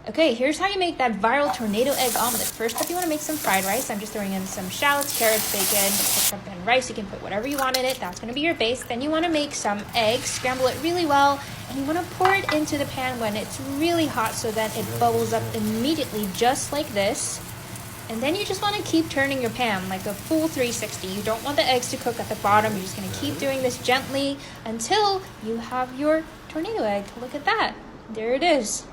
Okay, here's how you make that viral tornado egg omelet. First up, you want to make some fried rice. I'm just throwing in some shallots, carrots, bacon, shrimp, and rice. You can put whatever you want in it. That's going to be your base. Then you want to make some eggs, scramble it really well, and you want to pour it into the pan when it's really hot so that it bubbles up immediately, just like this. And then you just want to keep turning your pan like a full 360. You don't want the eggs to cook at the bottom. You're just going to keep doing this gently until you have your tornado egg. Look at that. There it is.